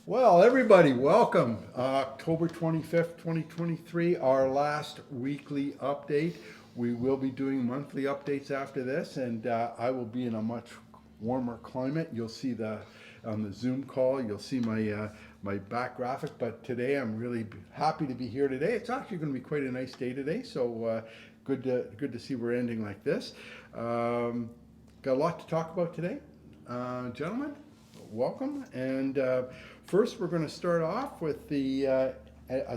Well, everybody, welcome. October 25th, 2023, our last weekly update. We will be doing monthly updates after this, and I will be in a much warmer climate. You'll see on the Zoom call, you'll see my back graphic, but today I'm really happy to be here today. It's actually going to be quite a nice day today, so good to see we're ending like this. Got a lot to talk about today. Gentlemen, welcome. And first, we're going to start off with a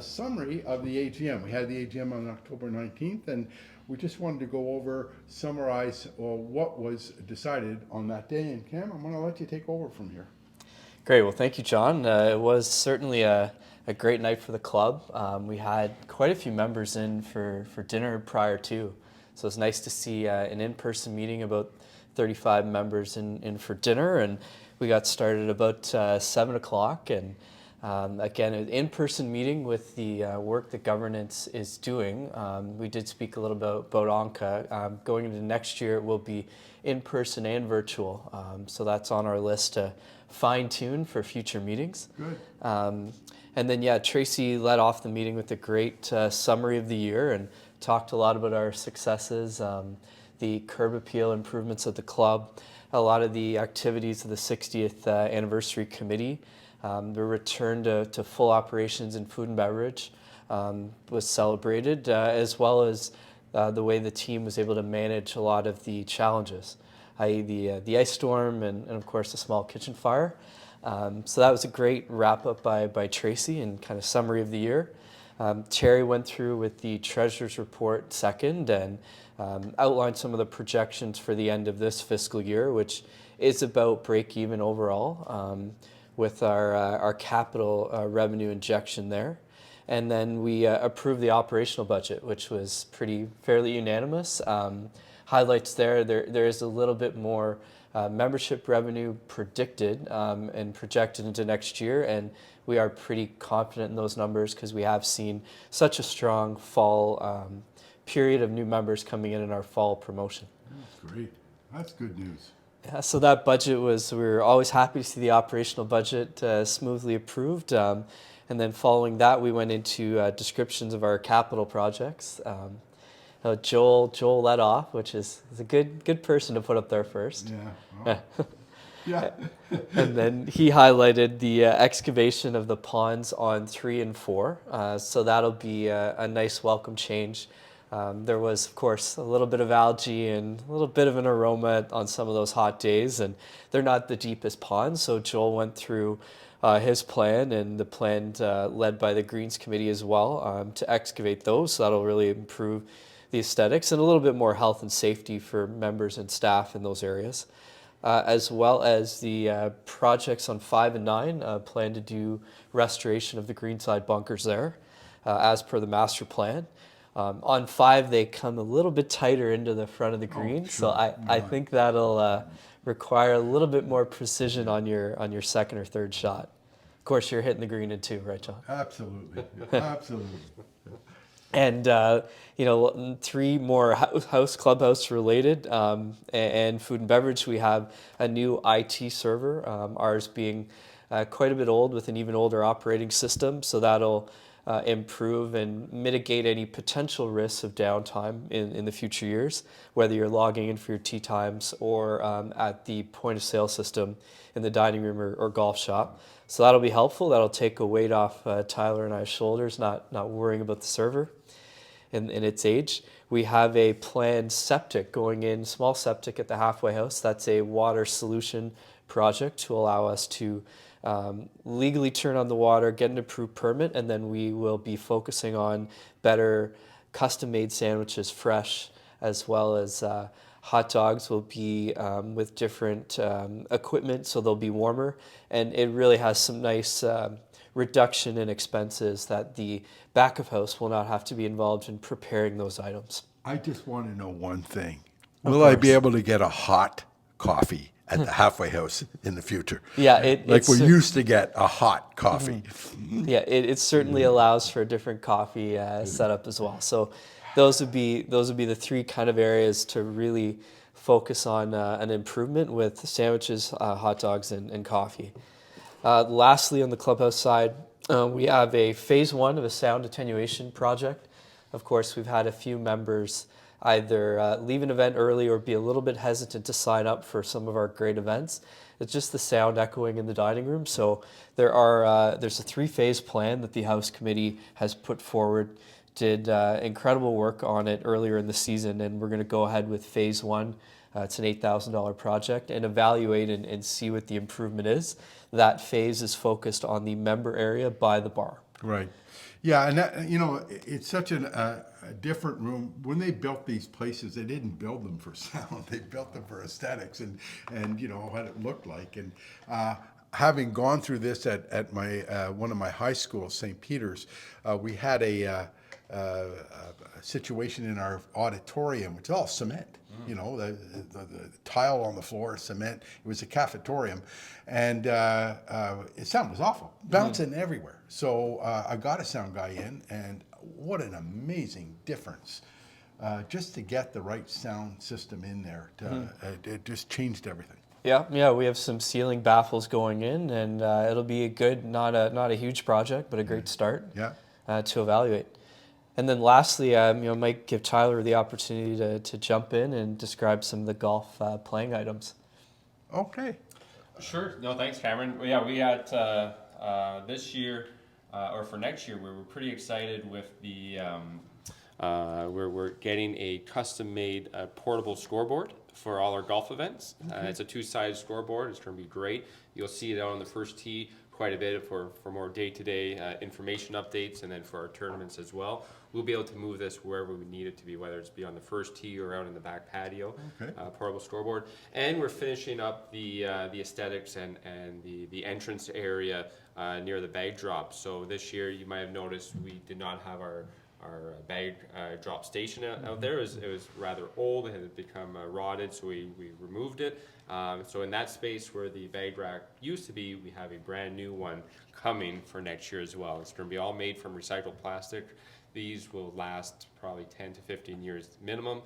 summary of the AGM. We had the AGM on October 19th, and we just wanted to go over, summarize what was decided on that day. And Cam, I'm going to let you take over from here. Great. Well, thank you, John. It was certainly a great night for the club. We had quite a few members in for dinner prior to, so it's nice to see an in-person meeting, about 35 members in for dinner, and we got started about 7 o'clock. And again, an in-person meeting with the work that governance is doing. We did speak a little bit about ONCA. Going into next year, it will be in-person and virtual, so that's on our list to fine-tune for future meetings. Good. And then, yeah, Tracy led off the meeting with a great summary of the year and talked a lot about our successes, the curb appeal improvements at the club, a lot of the activities of the 60th anniversary committee, the return to full operations in food and beverage was celebrated, as well as the way the team was able to manage a lot of the challenges, i.e. the ice storm and of course the small kitchen fire. So that was a great wrap up by Tracy and kind of summary of the year. Terry went through with the treasurer's report second and outlined some of the projections for the end of this fiscal year, which is about break even overall with our capital revenue injection there. And then we approved the operational budget, which was fairly unanimous. Highlights there is a little bit more membership revenue predicted and projected into next year, and we are pretty confident in those numbers because we have seen such a strong fall period of new members coming in our fall promotion. That's great. That's good news. Yeah, so that budget we were always happy to see the operational budget smoothly approved. And then following that, we went into descriptions of our capital projects. Joel led off, which is a good person to put up there first. Yeah. Well, yeah. And then he highlighted the excavation of the ponds on 3 and 4. So that'll be a nice welcome change. There was, of course, a little bit of algae and a little bit of an aroma on some of those hot days, and they're not the deepest ponds. So Joel went through his plan and the plan led by the Greens Committee as well to excavate those. So that'll really improve the aesthetics and a little bit more health and safety for members and staff in those areas. As well as the projects on 5 and 9 plan to do restoration of the greenside bunkers there as per the master plan. On 5, they come a little bit tighter into the front of the green, so I think that'll require a little bit more precision on your second or third shot. Of course, you're hitting the green in 2, right, John? Absolutely. Absolutely. And 3 more clubhouse related and food and beverage. We have a new IT server, ours being quite a bit old with an even older operating system, so that'll improve and mitigate any potential risks of downtime in the future years, whether you're logging in for your tea times or at the point of sale system in the dining room or golf shop. So that'll be helpful. That'll take a weight off Tyler and I's shoulders, not worrying about the server in its age. We have a planned septic going in, small septic at the halfway house. That's a water solution project to allow us to legally turn on the water, get an approved permit, and then we will be focusing on better custom-made sandwiches, fresh, as well as hot dogs will be with different equipment, so they'll be warmer. And it really has some nice reduction in expenses that the back of house will not have to be involved in preparing those items. I just want to know one thing. Will I be able to get a hot coffee at the halfway house in the future? Yeah, we used to get a hot coffee. Yeah, it certainly allows for a different coffee setup as well. So those would be the 3 kind of areas to really focus on an improvement with sandwiches, hot dogs, and coffee. Lastly, on the clubhouse side, we have a phase 1 of a sound attenuation project. Of course, we've had a few members either leave an event early or be a little bit hesitant to sign up for some of our great events. It's just the sound echoing in the dining room. So there's a 3-phase plan that the House Committee has put forward. Did incredible work on it earlier in the season, and we're going to go ahead with phase 1. It's an $8,000 project, and evaluate and see what the improvement is. That phase is focused on the member area by the bar. Right. Yeah, and that, it's such a different room. When they built these places, they didn't build them for sound. They built them for aesthetics and what it looked like. And having gone through this at my one of my high schools, St. Peter's, we had a situation in our auditorium, which is all cement. The tile on the floor is cement. It was a cafetorium, and the sound was awful, bouncing everywhere. So I got a sound guy in, and what an amazing difference. Just to get the right sound system in there, it just changed everything. Yeah, we have some ceiling baffles going in, and it'll be a good, not a huge project, but a great start. To evaluate. And then lastly, might give Tyler the opportunity to jump in and describe some of the golf playing items. Okay. Sure. No, thanks, Cameron. Yeah, we had this year, or for next year, we were pretty excited with the. We're getting a custom-made portable scoreboard for all our golf events. It's a 2-sided scoreboard. It's going to be great. You'll see it out on the first tee quite a bit for more day-to-day information updates, and then for our tournaments as well. We'll be able to move this wherever we need it to be, whether it's be on the first tee or out in the back patio. Portable scoreboard. And we're finishing up the aesthetics and the entrance area near the bag drop. So this year, you might have noticed we did not have our bag drop station out there. It was rather old. It had become rotted, so we removed it. So in that space where the bag rack used to be, we have a brand new one coming for next year as well. It's going to be all made from recycled plastic. These will last probably 10 to 15 years minimum.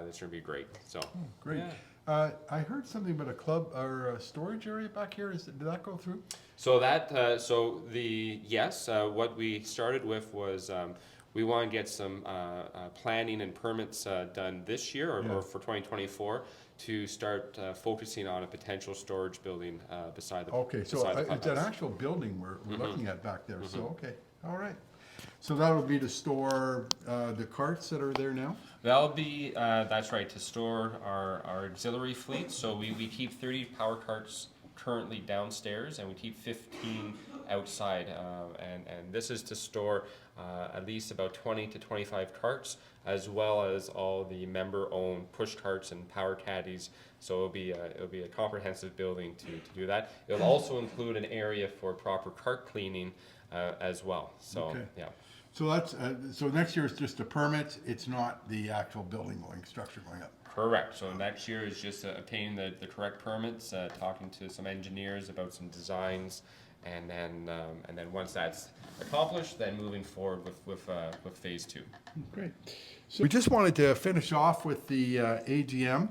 It's going to be great. So great. Yeah. I heard something about a club or a storage area back here. Did that go through? So what we started with was we want to get some planning and permits done this year or for 2024 to start focusing on a potential storage building beside the. Okay, so it's an actual building we're looking at back there. So okay, all right. So that would be to store the carts that are there now? That'll be, that's right, to store our auxiliary fleet. So we keep 30 power carts currently downstairs, and we keep 15 outside. And this is to store at least about 20 to 25 carts, as well as all the member-owned push carts and power caddies. So it'll be a comprehensive building to do that. It'll also include an area for proper cart cleaning as well. So yeah. So that's so next year is just a permit. It's not the actual building structure going up. Correct. So next year is just obtaining the correct permits, talking to some engineers about some designs, and then once that's accomplished, then moving forward with phase 2. Great. So we just wanted to finish off with the AGM.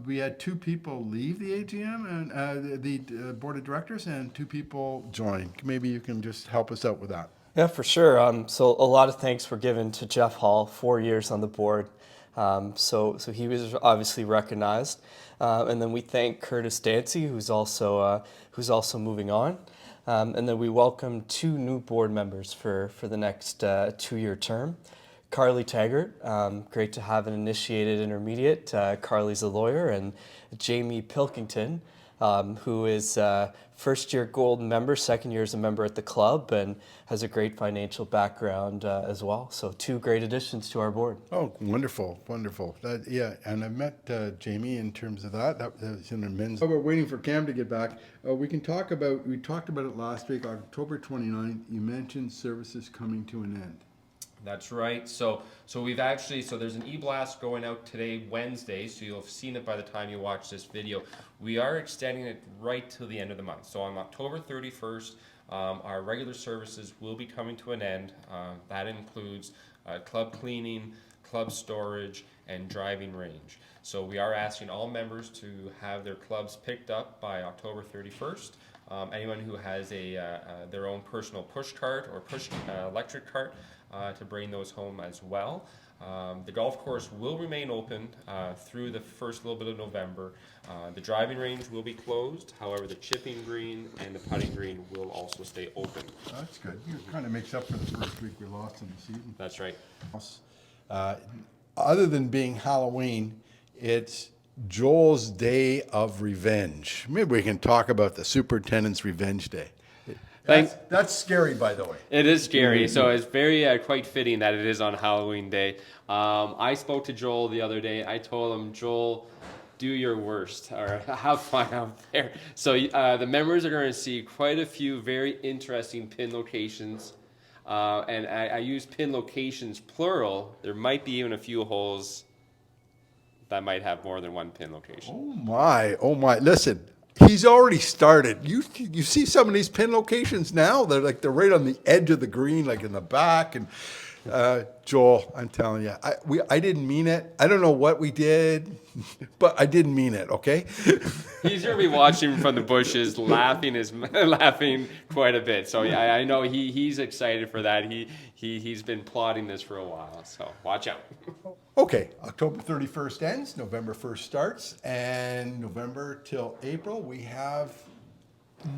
We had 2 people leave the AGM and the board of directors, and 2 people join. Maybe you can just help us out with that. Yeah, for sure. So a lot of thanks were given to Jeff Hall, 4 years on the board. So he was obviously recognized. And then we thank Curtis Dancy, who's also moving on. And then we welcome 2 new board members for the next 2-year term. Carly Taggart, great to have an initiated intermediate. Carly's a lawyer, and Jamie Pilkington, who is first-year gold member, second year as a member at the club, and has a great financial background as well. So 2 great additions to our board. Oh, wonderful, wonderful. And I met Jamie in terms of that. That was in the men's. We're waiting for Cam to get back. We talked about it last week, October 29th. You mentioned services coming to an end. That's right. So there's an e-blast going out today, Wednesday, so you'll have seen it by the time you watch this video. We are extending it right till the end of the month. So on October 31st, our regular services will be coming to an end. That includes club cleaning, club storage, and driving range. So we are asking all members to have their clubs picked up by October 31st. anyone who has their own personal push cart or push electric cart to bring those home as well. The golf course will remain open through the first little bit of November. The driving range will be closed. However, the chipping green and the putting green will also stay open. That's good. It kind of makes up for the first week we lost in the season. That's right. Other than being Halloween, it's Joel's Day of Revenge. Maybe we can talk about the Superintendents Revenge Day. That's scary, by the way. It is scary, so it's very quite fitting that it is on Halloween Day. I spoke to Joel the other day. I told him, Joel, do your worst or have fun out there. So the members are going to see quite a few very interesting pin locations. And I use pin locations plural. There might be even a few holes that might have more than one pin location. Oh my. Listen, he's already started. You see some of these pin locations now? They're right on the edge of the green, like in the back. And Joel, I'm telling you, I didn't mean it. I don't know what we did, but I didn't mean it, okay? He's going to be watching from the bushes, laughing quite a bit. So yeah, I know he's excited for that. He's been plotting this for a while, so watch out. Okay, October 31st ends, November 1st starts, and November till April, we have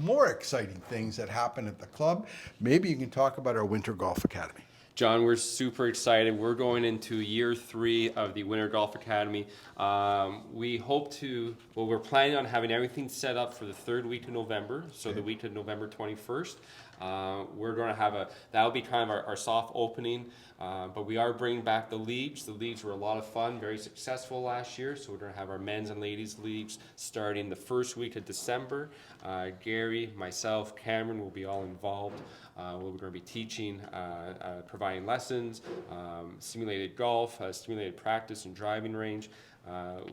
more exciting things that happen at the club. Maybe you can talk about our Winter Golf Academy. John, we're super excited. We're going into year 3 of the Winter Golf Academy. We hope we're planning on having everything set up for the 3rd week of November, so the week of November 21st. We're going to have that'll be kind of our soft opening, but we are bringing back the leagues. The leagues were a lot of fun, very successful last year, so we're going to have our men's and ladies leagues starting the 1st week of December. Gary, myself, Cameron will be all involved. We're going to be teaching, providing lessons, simulated golf, simulated practice and driving range.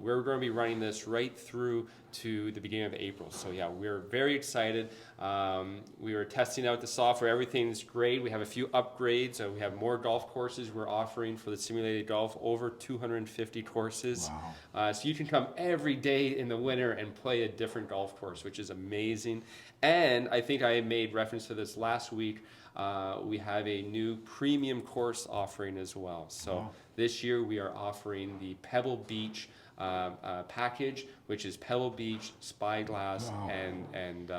We're going to be running this right through to the beginning of April. So yeah, we're very excited. We are testing out the software. Everything's great. We have a few upgrades. We have more golf courses we're offering for the simulated golf, over 250 courses. Wow. So you can come every day in the winter and play a different golf course, which is amazing. And I think I made reference to this last week. We have a new premium course offering as well. So this year we are offering the Pebble Beach package, which is Pebble Beach, Spyglass, and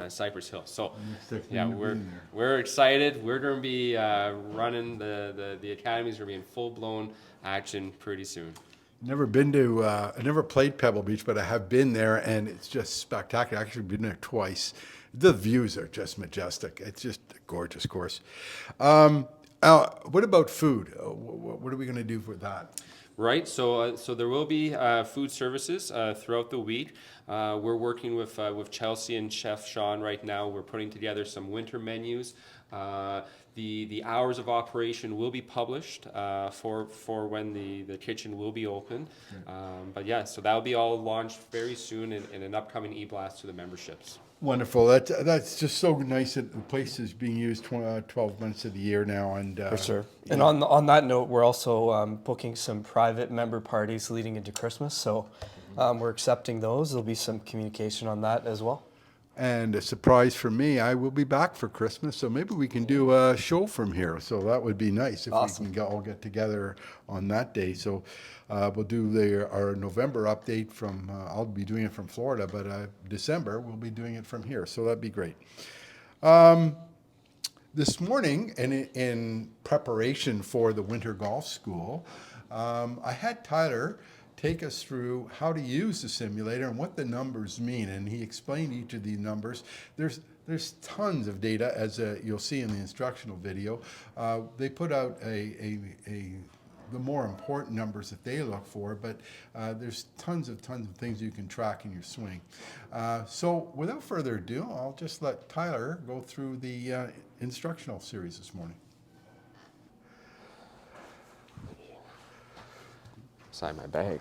Cypress Hill. So yeah, we're excited. We're going to be running the academy's going to be in full blown action pretty soon. I never played Pebble Beach, but I have been there, and it's just spectacular. I've actually been there twice. The views are just majestic. It's just a gorgeous course. What about food? What are we going to do for that? Right, so there will be food services throughout the week. We're working with Chelsea and Chef Sean right now. We're putting together some winter menus. The hours of operation will be published for when the kitchen will be open. But yeah, so that'll be all launched very soon in an upcoming e-blast to the memberships. Wonderful. That's just so nice that the place is being used 12 months of the year now. And for sure. And on that note, we're also booking some private member parties leading into Christmas. So we're accepting those. There'll be some communication on that as well. And a surprise for me, I will be back for Christmas, so maybe we can do a show from here. So that would be nice if we can all get together on that day. So we'll do our November update from, I'll be doing it from Florida, but December we'll be doing it from here. So that'd be great. This morning, in preparation for the Winter Golf School, I had Tyler take us through how to use the simulator and what the numbers mean, and he explained each of the numbers. There's tons of data, as you'll see in the instructional video. They put out the more important numbers that they look for, but there's tons of things you can track in your swing. So without further ado, I'll just let Tyler go through the instructional series this morning. Inside my bag.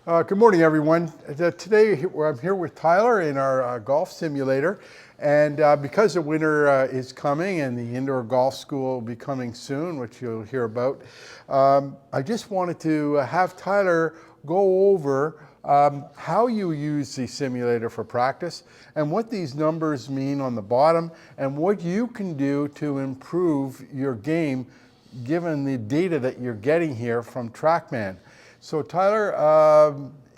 Good morning, everyone. Today I'm here with Tyler in our golf simulator, and because the winter is coming and the indoor golf school will be coming soon, which you'll hear about, I just wanted to have Tyler go over how you use the simulator for practice and what these numbers mean on the bottom and what you can do to improve your game given the data that you're getting here from TrackMan. So Tyler,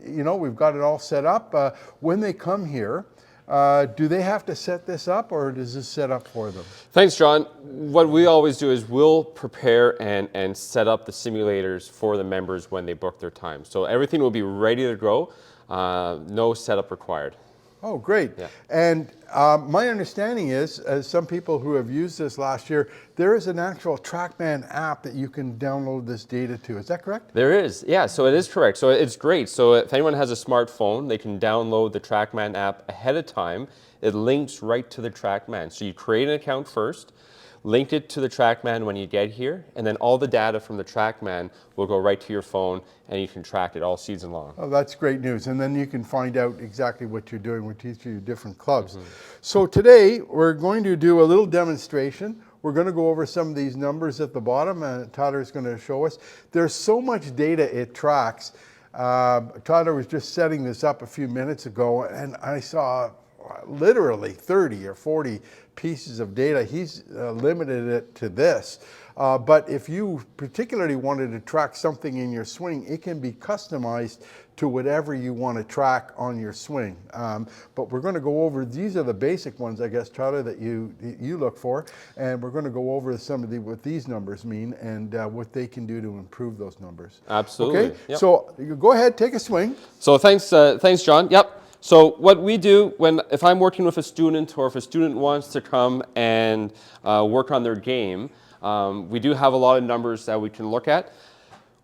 you know, we've got it all set up. When they come here, do they have to set this up or does this set up for them? Thanks, John. What we always do is we'll prepare and set up the simulators for the members when they book their time. So everything will be ready to go, no setup required. Oh, great. Yeah. And my understanding is, as some people who have used this last year, there is an actual TrackMan app that you can download this data to. Is that correct? There is, yeah, so it is correct. So it's great. So if anyone has a smartphone, they can download the TrackMan app ahead of time. It links right to the TrackMan. So you create an account first, link it to the TrackMan when you get here, and then all the data from the TrackMan will go right to your phone and you can track it all season long. Oh, that's great news. And then you can find out exactly what you're doing. We're teaching you different clubs. So today we're going to do a little demonstration. We're going to go over some of these numbers at the bottom and Tyler's going to show us. There's so much data it tracks. Tyler was just setting this up a few minutes ago and I saw literally 30 or 40 pieces of data. He's limited it to this. But if you particularly wanted to track something in your swing, it can be customized to whatever you want to track on your swing. But we're going to go over, these are the basic ones, I guess, Tyler, that you look for. And we're going to go over some of what these numbers mean and what they can do to improve those numbers. Absolutely. Okay, Yep. so you go ahead, take a swing. So thanks, John. Yep. So what we do if I'm working with a student or if a student wants to come and work on their game, we do have a lot of numbers that we can look at.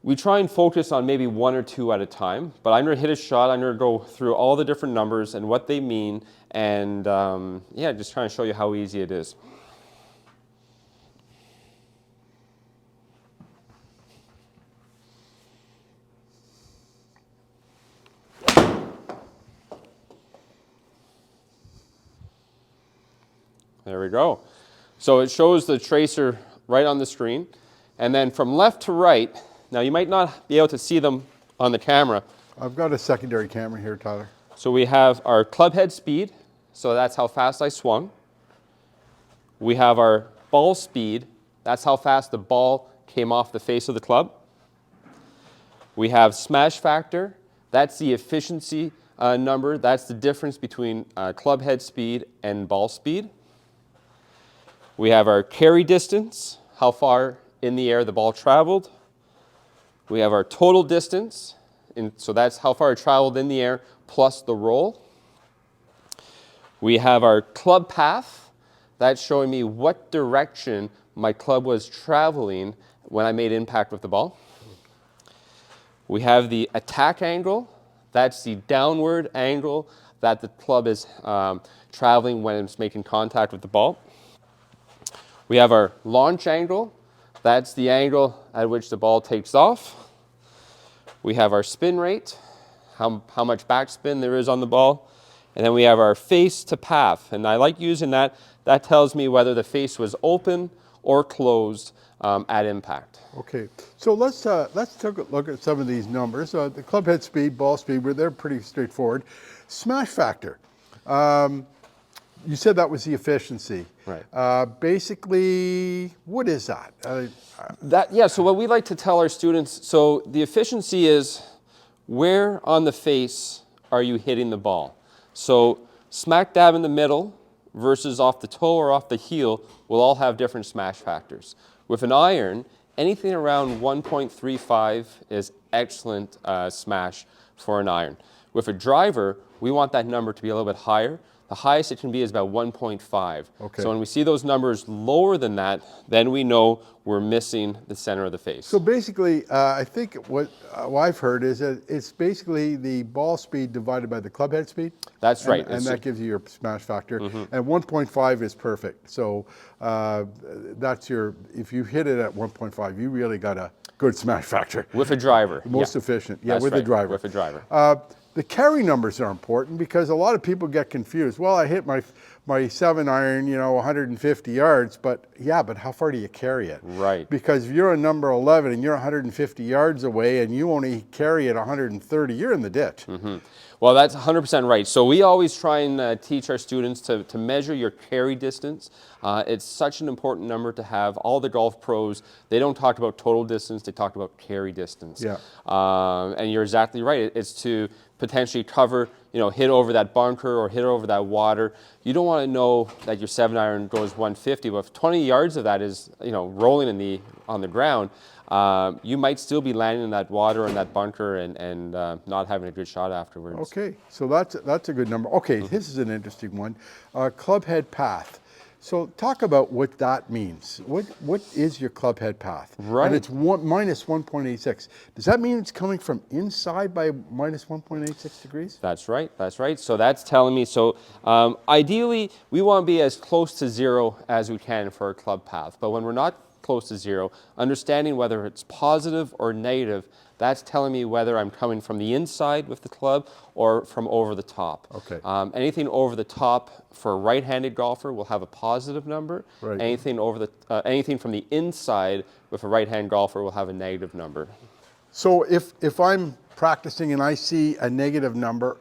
We try and focus on maybe one or two at a time, but I'm going to hit a shot. I'm going to go through all the different numbers and what they mean and yeah, just trying to show you how easy it is. There we go. So it shows the tracer right on the screen. And then from left to right, now you might not be able to see them on the camera. I've got a secondary camera here, Tyler. So we have our club head speed. So that's how fast I swung. We have our ball speed. That's how fast the ball came off the face of the club. We have smash factor. That's the efficiency number. That's the difference between club head speed and ball speed. We have our carry distance, how far in the air the ball traveled. We have our total distance, so that's how far it traveled in the air plus the roll. We have our club path. That's showing me what direction my club was traveling when I made impact with the ball. We have the attack angle. That's the downward angle that the club is traveling when it's making contact with the ball. We have our launch angle. That's the angle at which the ball takes off. We have our spin rate, how much backspin there is on the ball. And then we have our face to path. And I like using that. That tells me whether the face was open or closed at impact. Okay, so let's take a look at some of these numbers. The club head speed, ball speed, they're pretty straightforward. Smash factor. You said that was the efficiency. Right. Basically, what is that? Yeah, so what we like to tell our students, so the efficiency is where on the face are you hitting the ball? So smack dab in the middle versus off the toe or off the heel will all have different smash factors. With an iron, anything around 1.35 is excellent smash for an iron. With a driver, we want that number to be a little bit higher. The highest it can be is about 1.5. Okay. So when we see those numbers lower than that, then we know we're missing the center of the face. So basically, I think what I've heard is that it's basically the ball speed divided by the club head speed. That's right. And that gives you your smash factor. And 1.5 is perfect. So that's if you hit it at 1.5, you really got a good smash factor. With a driver. Most efficient. Yeah, That's with right, a driver. With a driver. The carry numbers are important because a lot of people get confused. Well, I hit my 7 iron, 150 yards, but how far do you carry it? Right. Because if you're a number 11 and you're 150 yards away and you only carry it 130, you're in the ditch. Well, that's 100% right. So we always try and teach our students to measure your carry distance. It's such an important number to have. All the golf pros, they don't talk about total distance, they talk about carry distance. Yeah. And you're exactly right. It's to potentially cover, hit over that bunker or hit over that water. You don't want to know that your 7 iron goes 150, but if 20 yards of that is, rolling on the ground, you might still be landing in that water and that bunker and not having a good shot afterwards. Okay, so that's a good number. Okay, this is an interesting one. Club head path. So talk about what that means. What is your club head path? Right. And it's minus 1.86. Does that mean it's coming from inside by minus 1.86 degrees? That's right, that's right. So that's telling me, ideally we want to be as close to 0 as we can for our club path. But when we're not close to 0, understanding whether it's positive or negative, that's telling me whether I'm coming from the inside with the club or from over the top. Okay. Anything over the top for a right-handed golfer will have a positive number. Right. Anything from the inside with a right-hand golfer will have a negative number. So if I'm practicing and I see a negative number,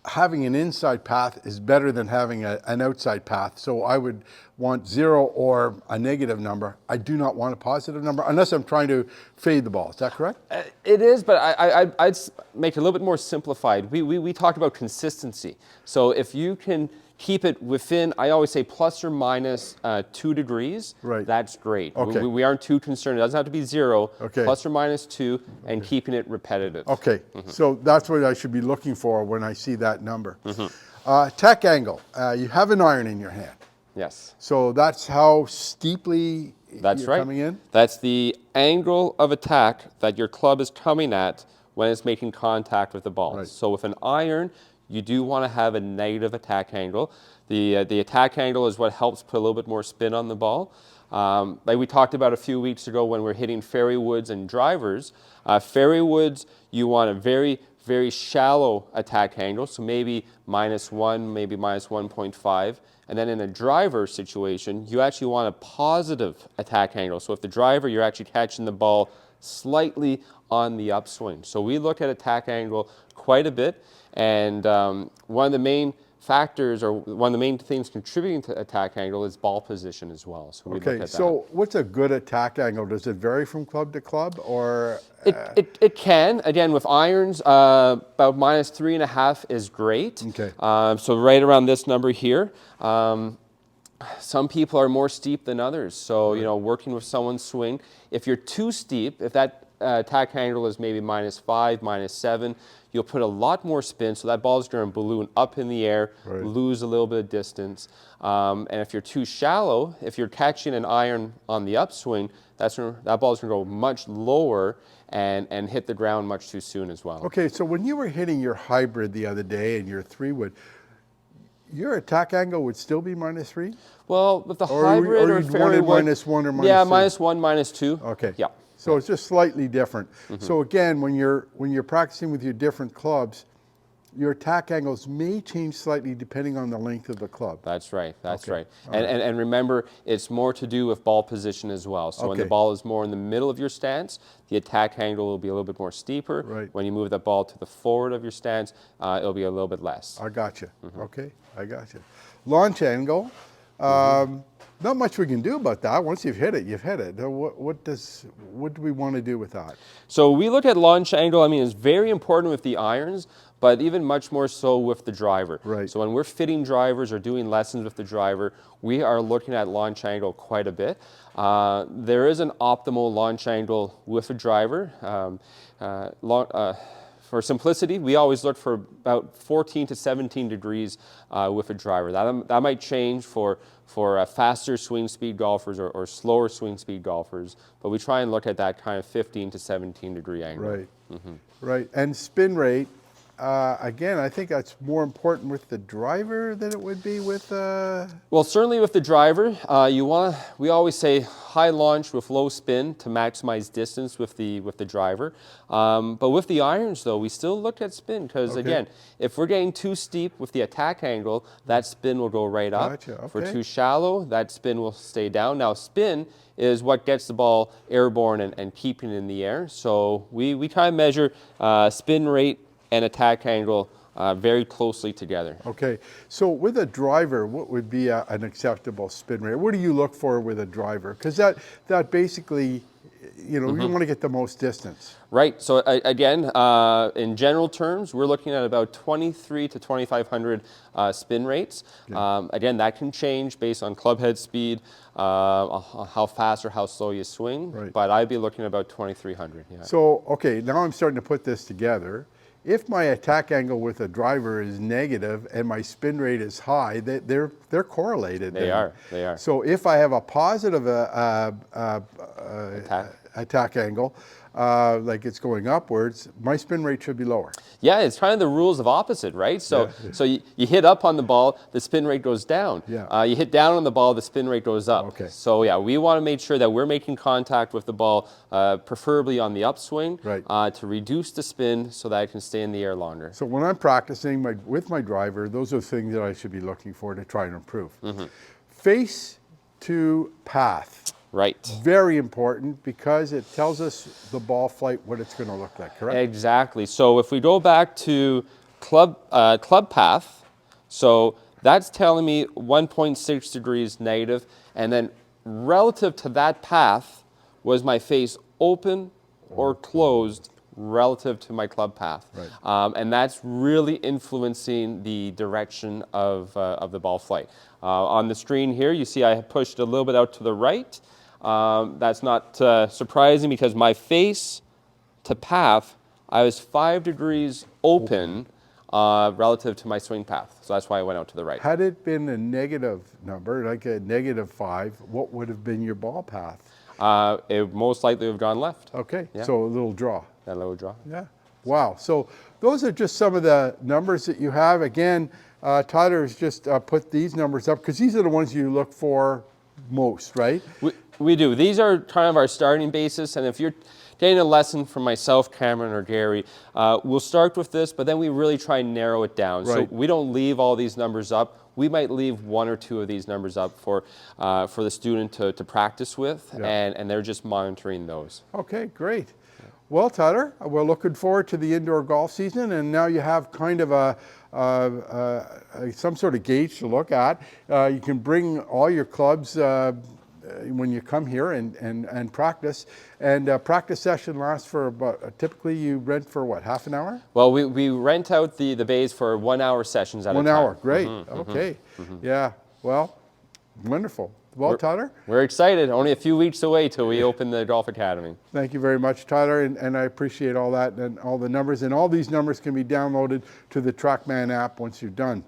having an inside path is better than having an outside path. So I would want 0 or a negative number. I do not want a positive number unless I'm trying to fade the ball. Is that correct? It is, but I'd make it a little bit more simplified. We talked about consistency. So if you can keep it within, I always say plus or minus 2 degrees, Right. that's great. Okay. We aren't too concerned. It doesn't have to be 0, Okay. plus or minus 2, and keeping it repetitive. Okay, so that's what I should be looking for when I see that number. Mm-hmm. Tack angle. You have an iron in your hand. Yes. So that's how steeply That's you're right. coming in? That's the angle of attack that your club is coming at when it's making contact with the ball. Right. So with an iron, you do want to have a negative attack angle. The attack angle is what helps put a little bit more spin on the ball. Like we talked about a few weeks ago when we're hitting fairway woods and drivers. Fairway woods, you want a very, very shallow attack angle, so maybe -1, maybe -1.5. And then in a driver situation, you actually want a positive attack angle. So if the driver, you're actually catching the ball slightly on the upswing. So we look at attack angle quite a bit, and one of the main factors, or one of the main things contributing to attack angle, is ball position as well. So we look at that. So what's a good attack angle? Does it vary from club to club, or? It can. Again, with irons, about -3.5 is great. Okay. So right around this number here. Some people are more steep than others. So, working with someone's swing, if you're too steep, if that attack angle is maybe -5, -7, you'll put a lot more spin, so that ball is going to balloon up in the air, Right. lose a little bit of distance. And if you're too shallow, if you're catching an iron on the upswing, that ball is going to go much lower and hit the ground much too soon as well. Okay, so when you were hitting your hybrid the other day and your 3-wood, your attack angle would still be -3? Well, with the Or hybrid you'd or want fairway it wood, -1 or yeah, -2? -1, -2. Okay. Yeah. So it's just slightly different. So again, when you're practicing with your different clubs, your attack angles may change slightly depending on the length of the club. That's right. That's Okay. right. And remember, it's more to do with ball position as well. So when the Okay. ball is more in the middle of your stance, the attack angle will be a little bit more steeper. Right. When you move the ball to the forward of your stance, it'll be a little bit less. I got you. Okay, I got you. Launch angle. Not much we can do about that. Once you've hit it, you've hit it. What do we want to do with that? So we look at launch angle. I mean, it's very important with the irons, but even much more so with the driver. Right. So when we're fitting drivers or doing lessons with the driver, we are looking at launch angle quite a bit. There is an optimal launch angle with a driver. For simplicity, we always look for about 14 to 17 degrees with a driver. That might change for faster swing speed golfers or slower swing speed golfers, but we try and look at that kind of 15 to 17 degree angle. Right, right. And spin rate, again, I think that's more important with the driver than it would be with. Well, certainly with the driver, we always say high launch with low spin to maximize distance with the driver. But with the irons, though, we still look at spin because again, if we're getting too steep with the attack angle, that spin will go right up. Gotcha, If we're okay. too shallow, that spin will stay down. Now, spin is what gets the ball airborne and keeping it in the air. So we try and measure spin rate and attack angle very closely together. Okay, so with a driver, what would be an acceptable spin rate? What do you look for with a driver? Because that basically, you know, you want to get the most distance. Right. So again, in general terms, we're looking at about 23 to 2,500 spin rates. Again, that can change based on club head speed, how fast or how slow you swing. Right. But I'd be looking at about 2,300. Yeah. So, okay, now I'm starting to put this together. If my attack angle with a driver is negative and my spin rate is high, they're correlated. They are. They are. So if I have a positive attack angle, like it's going upwards, my spin rate should be lower. Yeah, it's kind of the rules of opposite, right? So, so you hit up on the ball, the spin rate goes down. Yeah. You hit down on the ball, the spin rate goes up. Okay. So yeah, we want to make sure that we're making contact with the ball, preferably on the upswing, Right. to reduce the spin so that it can stay in the air longer. So when I'm practicing with my driver, those are things that I should be looking for to try and improve. Face to path. Right. Very important because it tells us the ball flight, what it's going to look like, correct? Exactly. So if we go back to club path, so that's telling me 1.6 degrees negative, and then relative to that path, was my face open or closed relative to my club path? Right. And that's really influencing the direction of the ball flight. On the screen here, you see I have pushed a little bit out to the right. That's not surprising because my face to path, I was 5 degrees open relative to my swing path. So that's why I went out to the right. Had it been a negative number, like a -5, what would have been your ball path? It most likely would have gone left. Okay, Yeah. so a little draw. That low draw. Yeah. Wow. So those are just some of the numbers that you have. Again, Tyler has just put these numbers up because these are the ones you look for most, right? We do. These are kind of our starting basis, and if you're getting a lesson from myself, Cameron, or Gary, we'll start with this, but then we really try and narrow it down. Right. So we don't leave all these numbers up. We might leave 1 or 2 of these numbers up for the student to practice with, and they're just monitoring those. Okay, great. Well, Tyler, we're looking forward to the indoor golf season, and now you have kind of some sort of gauge to look at. You can bring all your clubs when you come here and practice. And practice session lasts for about, typically you rent for what, half an hour? Well, we rent out the bays for 1 hour sessions at a time. 1 hour, great. Okay, yeah, well, wonderful. Well, Tyler? We're excited. Only a few weeks away till we open the Golf Academy. Thank you very much, Tyler, and I appreciate all that and all the numbers. And all these numbers can be downloaded to the TrackMan app once you're done.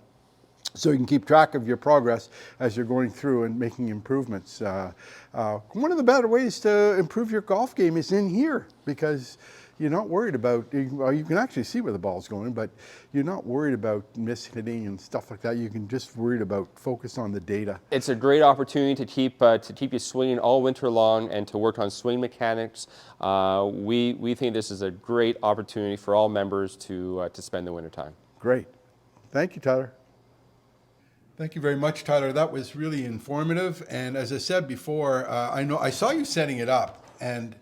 So you can keep track of your progress as you're going through and making improvements. One of the better ways to improve your golf game is in here because you're not worried about, well, you can actually see where the ball's going, but you're not worried about mishitting and stuff like that. You can just worried about focus on the data. It's a great opportunity to keep you swinging all winter long and to work on swing mechanics. We think this is a great opportunity for all members to spend the winter time. Great. Thank you, Tyler. Thank you very much, Tyler. That was really informative. And as I said before, I saw you setting it up, and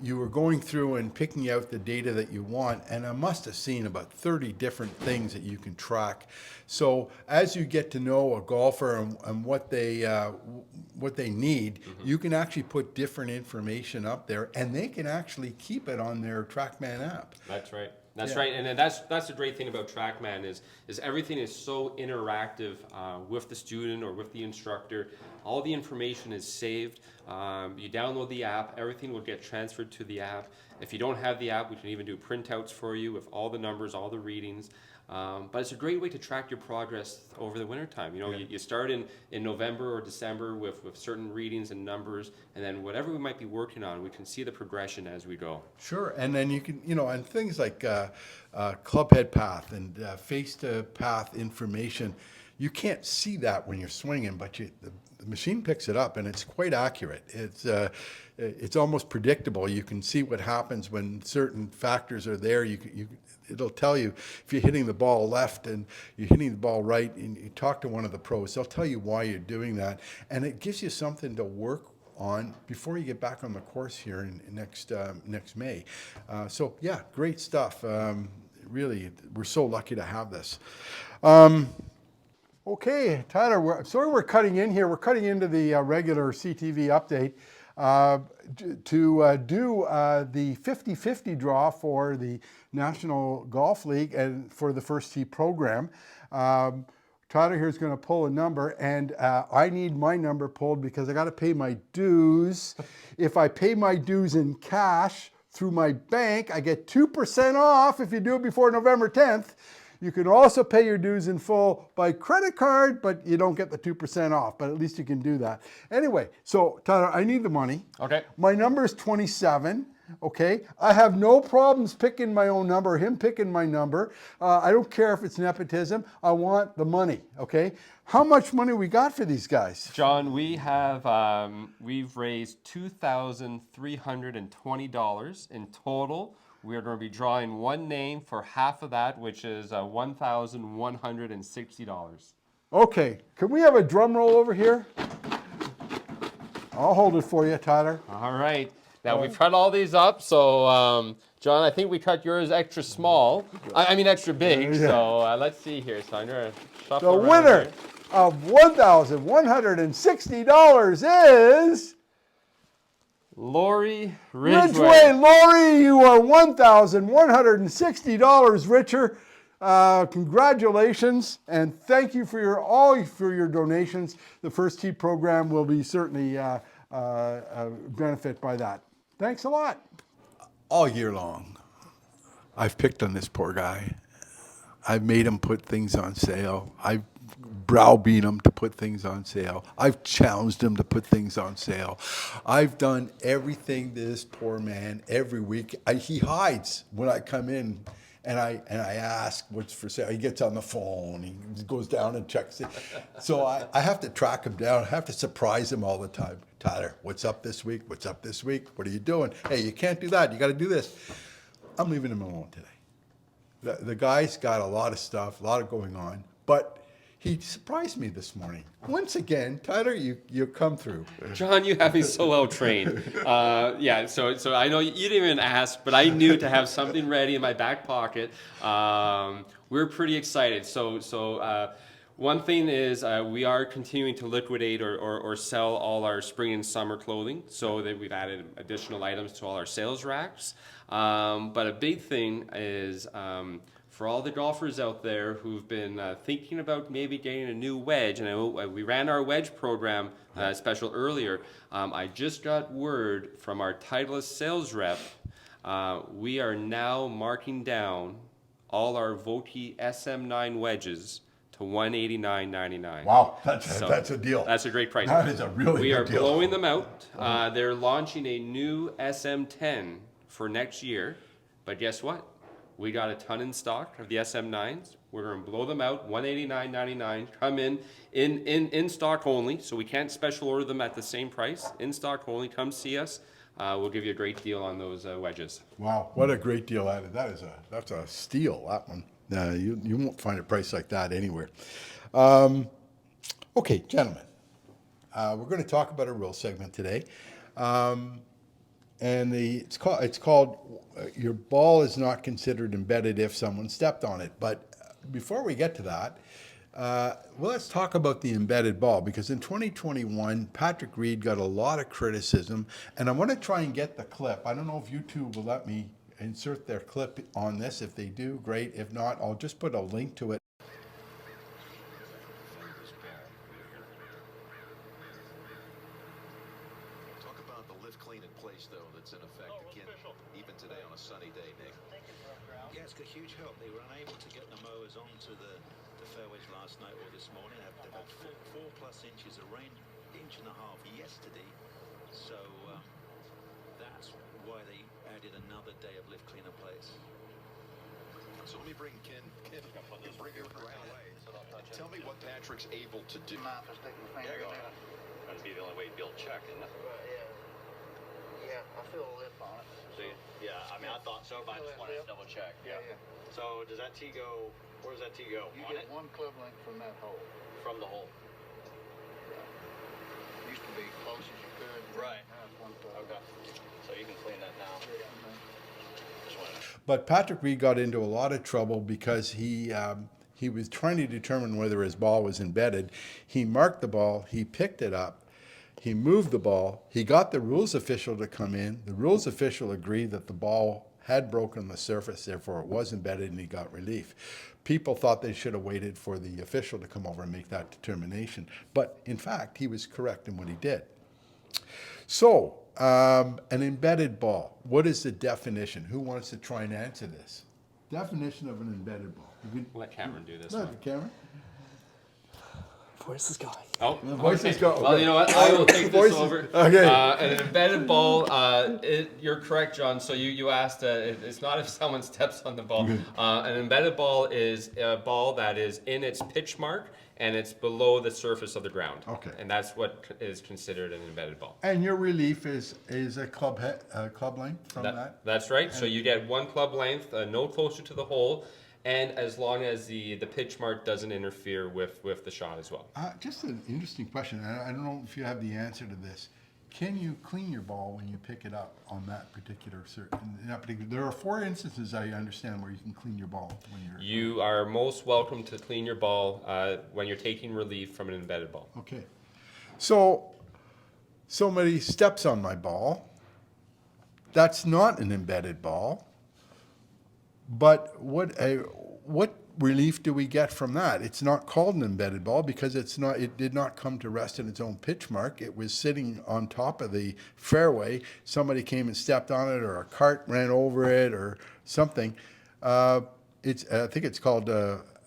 you were going through and picking out the data that you want, and I must have seen about 30 different things that you can track. So as you get to know a golfer and what they need, you can actually put different information up there, and they can actually keep it on their TrackMan app. That's right. That's right, and that's the great thing about TrackMan is everything is so interactive with the student or with the instructor. All the information is saved. You download the app, everything will get transferred to the app. If you don't have the app, we can even do printouts for you with all the numbers, all the readings. But it's a great way to track your progress over the winter time. You know, you start in November or December with certain readings and numbers, and then whatever we might be working on, we can see the progression as we go. Sure, and then you can, and things like club head path and face to path information, you can't see that when you're swinging, but the machine picks it up, and it's quite accurate. It's almost predictable. You can see what happens when certain factors are there. It'll tell you if you're hitting the ball left and you're hitting the ball right, and you talk to one of the pros, they'll tell you why you're doing that, and it gives you something to work on before you get back on the course here in next May. So yeah, great stuff. Really, we're so lucky to have this. Okay, Tyler, sorry we're cutting in here. We're cutting into the regular CTV update to do the 50-50 draw for the National Golf League and for the First Tee program. Tyler here is going to pull a number, and I need my number pulled because I got to pay my dues. If I pay my dues in cash through my bank, I get 2% off if you do it before November 10th. You can also pay your dues in full by credit card, but you don't get the 2% off, but at least you can do that. Anyway, so Tyler, I need the money. Okay. My number is 27. Okay, I have no problems picking my own number, him picking my number. I don't care if it's nepotism. I want the money. Okay, how much money we got for these guys? John, we have we've raised $2,320 in total. We are going to be drawing one name for half of that, which is $1,160. Okay, can we have a drum roll over here? I'll hold it for you, Tyler. All right. Now, we've cut all these up, so, John, I think we cut yours extra small. I mean extra big, Yeah. so let's see here. So I'm going to The shuffle around winner here. of $1,160 is Lori Ridgway. Ridgway. Lori, you are $1,160 richer. Congratulations, and thank you for all your donations. The First Tee program will be certainly benefit by that. Thanks a lot. All year long, I've picked on this poor guy. I've made him put things on sale. I've browbeat him to put things on sale. I've challenged him to put things on sale. I've done everything to this poor man every week. He hides when I come in. And I ask what's for sale. He gets on the phone. He goes down and checks it. So I have to track him down. I have to surprise him all the time. Tyler, what's up this week? What's up this week? What are you doing? Hey, you can't do that. You got to do this. I'm leaving him alone today. The guy's got a lot of stuff, a lot of going on. But he surprised me this morning. Once again, Tyler, you come through. John, you have me so well trained. Yeah, so I know you didn't even ask, but I knew to have something ready in my back pocket. We're pretty excited. So one thing is we are continuing to liquidate or sell all our spring and summer clothing, so that we've added additional items to all our sales racks. But a big thing is for all the golfers out there who've been thinking about maybe getting a new wedge, and I know we ran our wedge program special earlier. I just got word from our Titleist sales rep. We are now marking down all our Vokey SM9 wedges to $189.99. Wow, that's a deal. That's a great price. That is a really We good are deal. blowing them out. They're launching a new SM10 for next year, but guess what? We got a ton in stock of the SM9s. We're going to blow them out, $189.99. Come in stock only, so we can't special order them at the same price. In stock only. Come see us. We'll give you a great deal on those wedges. Wow, what a great deal that's a steal, that one. You won't find a price like that anywhere. Okay, gentlemen, we're going to talk about a rule segment today. And it's called your ball is not considered embedded if someone stepped on it. But before we get to that, let's talk about the embedded ball, because in 2021, Patrick Reed got a lot of criticism, and I want to try and get the clip. I don't know if you two will let me insert their clip on this. If they do, great. If not, I'll just put a link to it. Talk about the lift clean in place, though, that's in effect again, even today on a sunny day, Nick. Yeah, it's a huge help. They were unable to get the mowers onto the fairways last night or this morning. They've had 4+ inches of rain, 1.5 inches yesterday. So that's why they added another day of lift clean in place. So let me bring Ken bring it around. Tell me what Patrick's able to do. There you go. That'd be the only way you'd be able to check, isn't it? Yeah, I feel a lip on it. So, yeah, I mean, I thought so, but I just wanted to double check. Yeah. So does that tee go, where does that tee go? You On get it? 1 club length from that hole. From the hole? Used to be close as you could. Right. Now it's 1 club. Okay. So you can clean that now. Just wanted to- But Patrick Reed got into a lot of trouble because he was trying to determine whether his ball was embedded. He marked the ball, he picked it up, he moved the ball, he got the rules official to come in. The rules official agreed that the ball had broken the surface, therefore it was embedded, and he got relief. People thought they should have waited for the official to come over and make that determination. But in fact, he was correct in what he did. So, an embedded ball, what is the definition? Who wants to try and answer this? Definition of an embedded ball. You can- Let Cameron do this No, one. Cameron? Voice is going. Oh, The voice is going. Well, you know what? I will take Voice this is- over. okay. An embedded ball. You're correct, John. So you asked. It's not if someone steps on the ball. An embedded ball is a ball that is in its pitch mark and it's below the surface of the ground. Okay. And that's what is considered an embedded ball. And your relief is a club length from that? That's right. So you get 1 club length, no closer to the hole, and as long as the pitch mark doesn't interfere with the shot as well. Just an interesting question. I don't know if you have the answer to this. Can you clean your ball when you pick it up on that particular there are 4 instances I understand where you can clean your ball when you're. You are most welcome to clean your ball when you're taking relief from an embedded ball. Okay. So somebody steps on my ball. That's not an embedded ball. But what relief do we get from that? It's not called an embedded ball because it did not come to rest in its own pitch mark. It was sitting on top of the fairway. Somebody came and stepped on it, or a cart ran over it, or something. I think it's called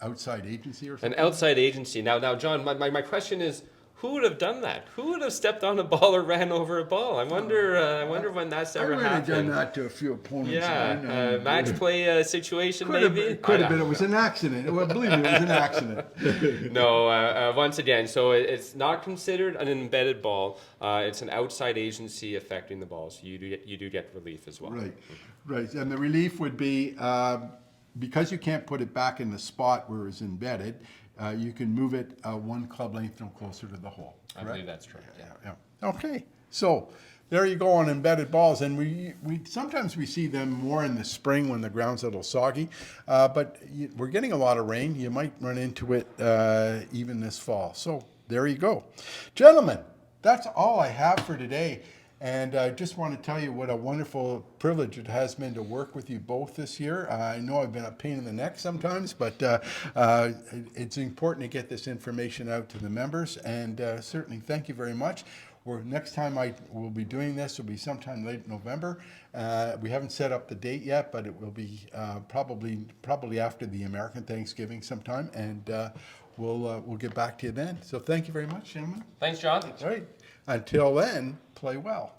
outside agency or something. An outside agency. Now, John, my question is, who would have done that? Who would have stepped on a ball or ran over a ball? I wonder when that's ever I would have happened. done that to a few opponents. Yeah, match play situation maybe. Could have been. It was an accident. Well, believe me, it was an accident. No, once again, so it's not considered an embedded ball. It's an outside agency affecting the ball, so you do get relief as well. Right. And the relief would be because you can't put it back in the spot where it's embedded. You can move it 1 club length no closer to the hole. I believe that's correct. Yeah. Okay. So there you go on embedded balls, and we sometimes we see them more in the spring when the ground's a little soggy, but we're getting a lot of rain. You might run into it even this fall. So there you go, gentlemen. That's all I have for today. And I just want to tell you what a wonderful privilege it has been to work with you both this year. I know I've been a pain in the neck sometimes, but it's important to get this information out to the members. And certainly thank you very much. Next time I will be doing this will be sometime late November. We haven't set up the date yet, but it will be probably after the American Thanksgiving sometime. And we'll get back to you then. So thank you very much, gentlemen. Thanks, John. All right. Until then, play well.